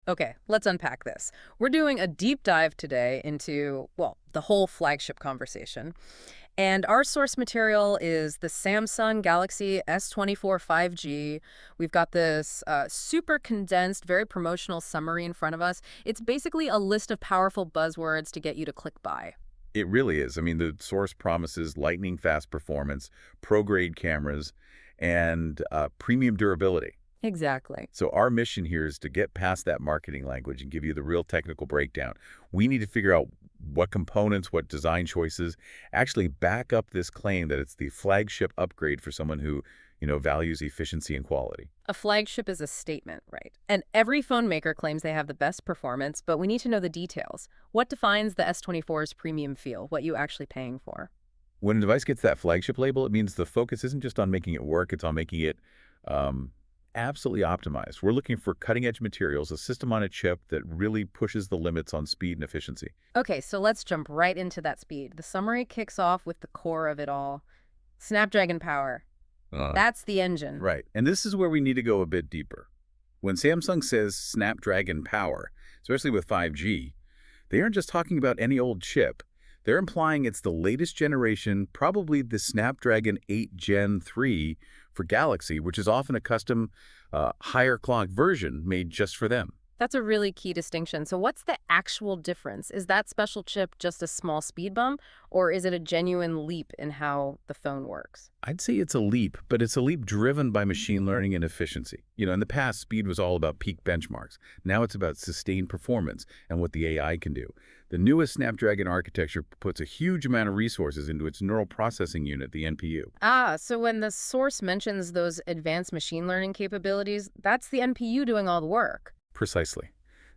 Okay, let's unpack this. We're doing a deep dive today into, well, the whole flagship conversation. And our source material is the Samsung Galaxy S24 5G. We've got this super condensed, very promotional summary in front of us. It's basically a list of powerful buzzwords to get you to click buy. It really is. I mean, the source promises lightning fast performance, pro-grade cameras, and premium durability. Exactly. So our mission here is to get past that marketing language and give you the real technical breakdown. We need to figure out what components, what design choices actually back up this claim that it's the flagship upgrade for someone who, values efficiency and quality. A flagship is a statement, right? And every phone maker claims they have the best performance, but we need to know the details. What defines the S24's premium feel, what you actually paying for? When a device gets that flagship label, it means the focus isn't just on making it work, it's on making it um, absolutely optimized. We're looking for cutting-edge materials, a system on a chip that really pushes the limits on speed and efficiency. Okay, so let's jump right into that speed. The summary kicks off with the core of it all. Snapdragon power. Uh, That's the engine. right. And this is where we need to go a bit deeper. When Samsung says Snapdragon Power, especially with 5G, they aren't just talking about any old chip. They're implying it's the latest generation, probably the Snapdragon 8 Gen 3 for Galaxy, which is often a custom, higher clock version made just for them. That's a really key distinction. So what's the actual difference? Is that special chip just a small speed bump, or is it a genuine leap in how the phone works? I'd say it's a leap, but it's a leap driven by machine learning and efficiency. In the past, speed was all about peak benchmarks. Now it's about sustained performance and what the AI can do. The newest Snapdragon architecture puts a huge amount of resources into its neural processing unit, the NPU. Ah, so when the source mentions those advanced machine learning capabilities, that's the NPU doing all the work. Precisely.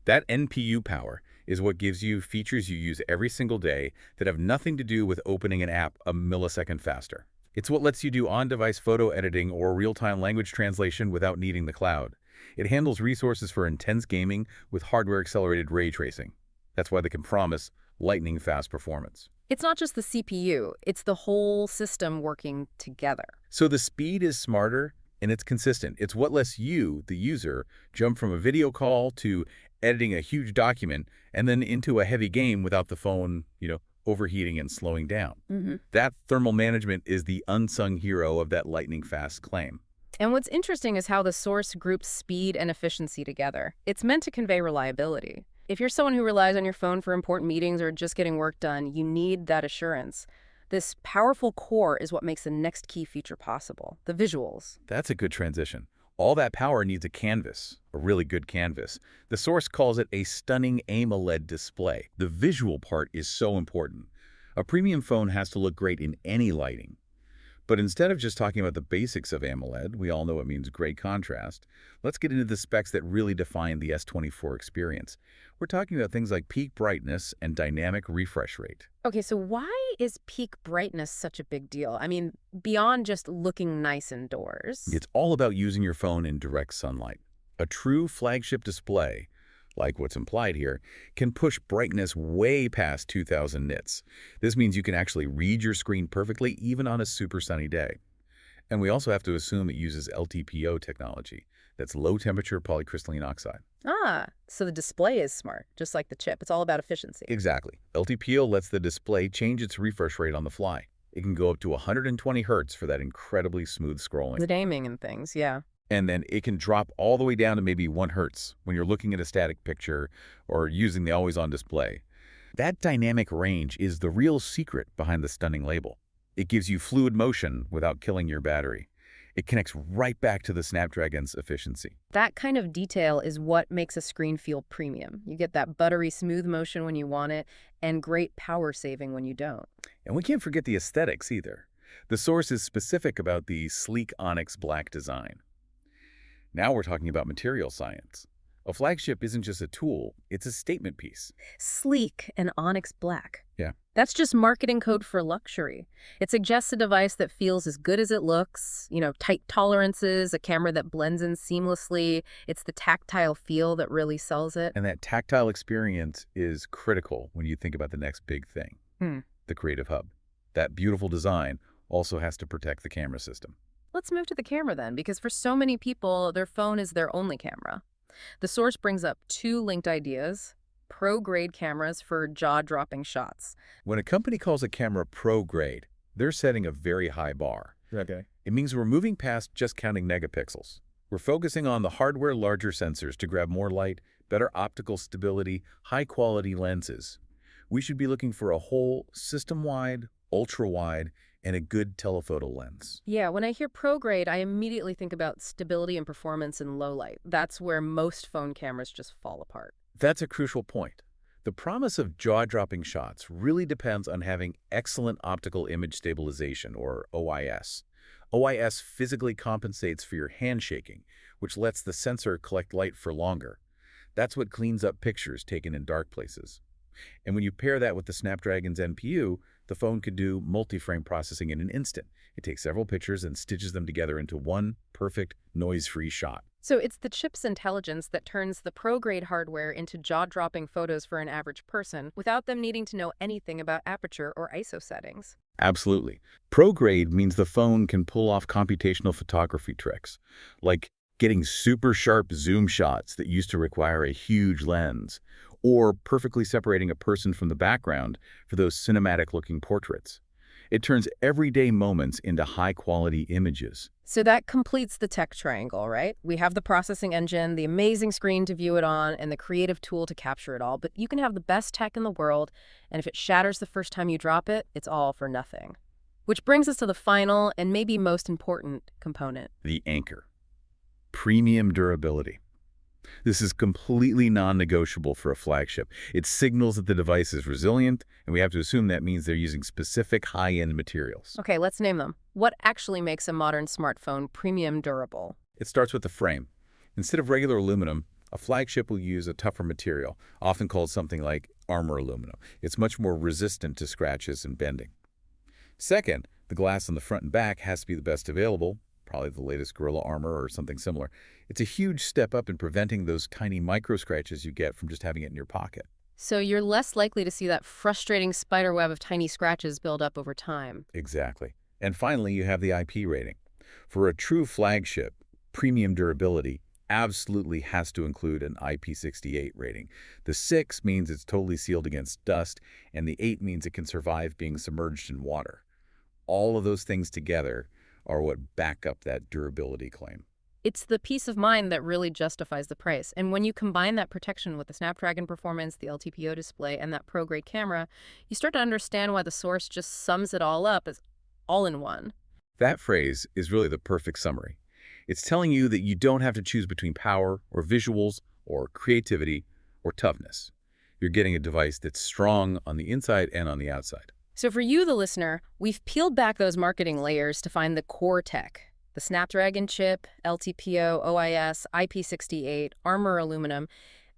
That NPU power is what gives you features you use every single day that have nothing to do with opening an app a millisecond faster. It's what lets you do on-device photo editing or real-time language translation without needing the cloud. It handles resources for intense gaming with hardware-accelerated ray tracing. That's why they can promise lightning-fast performance. It's not just the CPU, it's the whole system working together. So the speed is smarter and it's consistent. It's what lets you, the user, jump from a video call to editing a huge document and then into a heavy game without the phone, overheating and slowing down. That thermal management is the unsung hero of that lightning fast claim. And what's interesting is how the source groups speed and efficiency together. It's meant to convey reliability. If you're someone who relies on your phone for important meetings or just getting work done, you need that assurance. This powerful core is what makes the next key feature possible, the visuals. That's a good transition. All that power needs a canvas, a really good canvas. The source calls it a stunning AMOLED display. The visual part is so important. A premium phone has to look great in any lighting. But instead of just talking about the basics of AMOLED, we all know it means great contrast, let's get into the specs that really define the S24 experience. We're talking about things like peak brightness and dynamic refresh rate. Okay, so why is peak brightness such a big deal? I mean, beyond just looking nice indoors. It's all about using your phone in direct sunlight. A true flagship display, like what's implied here, can push brightness way past 2000 nits. This means you can actually read your screen perfectly even on a super sunny day. And we also have to assume it uses LTPO technology. That's low temperature polycrystalline oxide. Ah, so the display is smart, just like the chip. It's all about efficiency. Exactly. LTPO lets the display change its refresh rate on the fly. It can go up to 120 Hertz for that incredibly smooth scrolling. The naming and things, yeah. And then it can drop all the way down to maybe 1 Hertz when you're looking at a static picture or using the always-on display. That dynamic range is the real secret behind the stunning label. It gives you fluid motion without killing your battery. It connects right back to the Snapdragon's efficiency. That kind of detail is what makes a screen feel premium. You get that buttery smooth motion when you want it, and great power saving when you don't. And we can't forget the aesthetics either. The source is specific about the sleek onyx black design. Now we're talking about material science. A flagship isn't just a tool, it's a statement piece. Sleek and onyx black. Yeah. That's just marketing code for luxury. It suggests a device that feels as good as it looks, tight tolerances, a camera that blends in seamlessly. It's the tactile feel that really sells it. And that tactile experience is critical when you think about the next big thing, the Creative Hub. That beautiful design also has to protect the camera system. Let's move to the camera then, because for so many people, their phone is their only camera. The source brings up two linked ideas: pro-grade cameras for jaw-dropping shots. When a company calls a camera pro grade, they're setting a very high bar. Okay. It means we're moving past just counting megapixels. We're focusing on the hardware larger sensors to grab more light, better optical stability, high-quality lenses. We should be looking for a whole system-wide, ultra-wide, and a good telephoto lens. Yeah, when I hear pro-grade, I immediately think about stability and performance in low light. That's where most phone cameras just fall apart. That's a crucial point. The promise of jaw-dropping shots really depends on having excellent optical image stabilization, or OIS. OIS physically compensates for your hand shaking, which lets the sensor collect light for longer. That's what cleans up pictures taken in dark places. And when you pair that with the Snapdragon's NPU, the phone can do multi-frame processing in an instant. It takes several pictures and stitches them together into one perfect, noise-free shot. So it's the chip's intelligence that turns the pro-grade hardware into jaw-dropping photos for an average person without them needing to know anything about aperture or ISO settings. Absolutely. Pro-grade means the phone can pull off computational photography tricks, like getting super sharp zoom shots that used to require a huge lens, or perfectly separating a person from the background for those cinematic-looking portraits. It turns everyday moments into high-quality images. So that completes the tech triangle, right? We have the processing engine, the amazing screen to view it on, and the creative tool to capture it all. But you can have the best tech in the world, and if it shatters the first time you drop it, it's all for nothing. Which brings us to the final and maybe most important component. The anchor. Premium durability. This is completely non-negotiable for a flagship. It signals that the device is resilient, and we have to assume that means they're using specific high-end materials. Okay, let's name them. What actually makes a modern smartphone premium durable? It starts with the frame. Instead of regular aluminum, a flagship will use a tougher material, often called something like armor aluminum. It's much more resistant to scratches and bending. Second, the glass on the front and back has to be the best available, probably the latest Gorilla Armor or something similar. It's a huge step up in preventing those tiny micro scratches you get from just having it in your pocket. So you're less likely to see that frustrating spider web of tiny scratches build up over time. Exactly. And finally, you have the IP rating. For a true flagship, premium durability absolutely has to include an IP68 rating. The 6 means it's totally sealed against dust, and the 8 means it can survive being submerged in water. All of those things together are what back up that durability claim. It's the peace of mind that really justifies the price. And when you combine that protection with the Snapdragon performance, the LTPO display, and that pro-grade camera, you start to understand why the source just sums it all up as all in one. That phrase is really the perfect summary. It's telling you that you don't have to choose between power or visuals or creativity or toughness. You're getting a device that's strong on the inside and on the outside. So for you, the listener, we've peeled back those marketing layers to find the core tech. The Snapdragon chip, LTPO, OIS, IP68, Armor aluminum.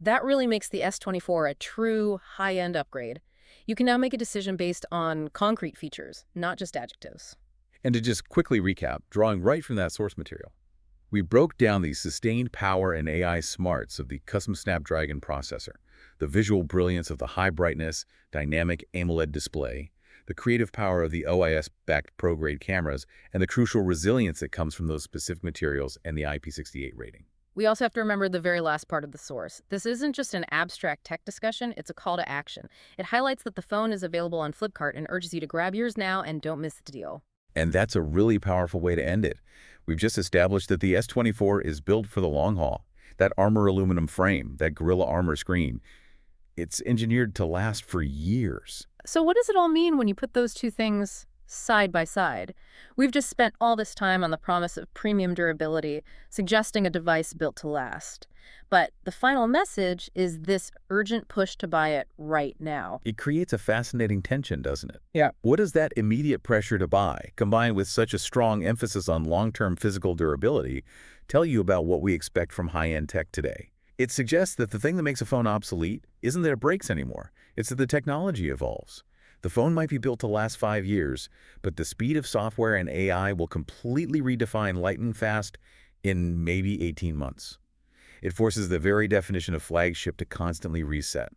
That really makes the S24 a true high-end upgrade. You can now make a decision based on concrete features, not just adjectives. And to just quickly recap, drawing right from that source material, we broke down the sustained power and AI smarts of the custom Snapdragon processor, the visual brilliance of the high brightness, dynamic AMOLED display, the creative power of the OIS-backed pro-grade cameras, and the crucial resilience that comes from those specific materials and the IP68 rating. We also have to remember the very last part of the source. This isn't just an abstract tech discussion, it's a call to action. It highlights that the phone is available on Flipkart and urges you to grab yours now and don't miss the deal. And that's a really powerful way to end it. We've just established that the S24 is built for the long haul. That Armor aluminum frame, that Gorilla Armor screen, it's engineered to last for years. So what does it all mean when you put those two things side by side? We've just spent all this time on the promise of premium durability, suggesting a device built to last. But the final message is this urgent push to buy it right now. It creates a fascinating tension, doesn't it? Yeah. What does that immediate pressure to buy, combined with such a strong emphasis on long-term physical durability, tell you about what we expect from high-end tech today? It suggests that the thing that makes a phone obsolete isn't that it breaks anymore. It's that the technology evolves. The phone might be built to last 5 years, but the speed of software and AI will completely redefine lightning fast in maybe 18 months. It forces the very definition of flagship to constantly reset.